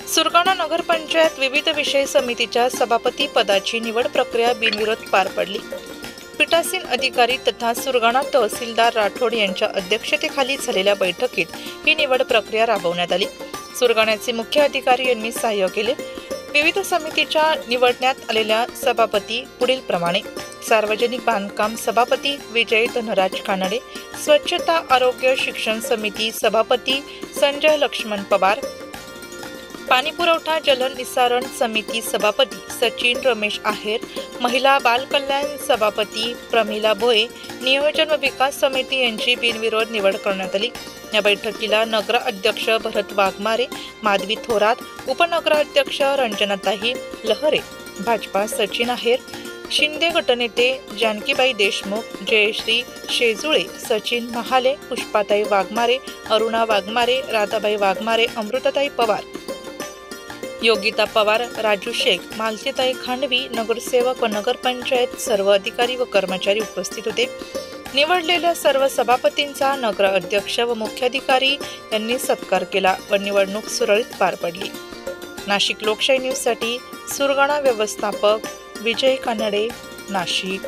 सुरगाणा नगरपंचायत विविध विषय समितीच्या सभापती पदाची निवड प्रक्रिया बिनविरोध पार पडली। पीठासीन अधिकारी तथा सुरगाणा तहसीलदार राठोड यांच्या अध्यक्षतेखाली झालेल्या बैठकीत ही निवड प्रक्रिया राबवण्यात आली। सुरगाण्याचे मुख्य अधिकारी यांनी सहाय्य केले। विविध समितीच्या निवडण्यात आलेल्या सभापती पुढील प्रमाणे: सार्वजनिक बांधकाम सभापती विजय धनराज कानडे, स्वच्छता आरोग्य शिक्षण समिती सभापती संजय लक्ष्मण पवार, पाणी पुरवठा जलनिसारण समिती सभापती सचिन रमेश आहेर, महिला बाल कल्याण सभापती प्रमिला भोये, नियोजन व विकास समिती यांची बिनविरोध निवड करण्यात आली। या बैठकीला नगर अध्यक्ष भरत वाघमारे, माधवी थोरात, उपनगराध्यक्ष रंजनाताई लहरे, भाजपा सचिन आहेर, शिंदे गटनेते जानकीबाई देशमुख, जयश्री शेजुळे, सचिन महाले, पुष्पाताई वाघमारे, अरुणा वाघमारे, राधाबाई वाघमारे, अमृताताई पवार, योगिता पवार, राजू शेख, मालतीताई खांडवी, नगरसेवक व नगरपंचायत सर्व अधिकारी व कर्मचारी उपस्थित होते। निवडलेल्या सर्व सभापतींचा नगर अध्यक्ष व मुख्याधिकारी यांनी सत्कार केला व निवडणूक सुरळीत पार पडली। नाशिक लोकशाही न्यूजसाठी सुरगाणा व्यवस्थापक विजय कानडे, नाशिक।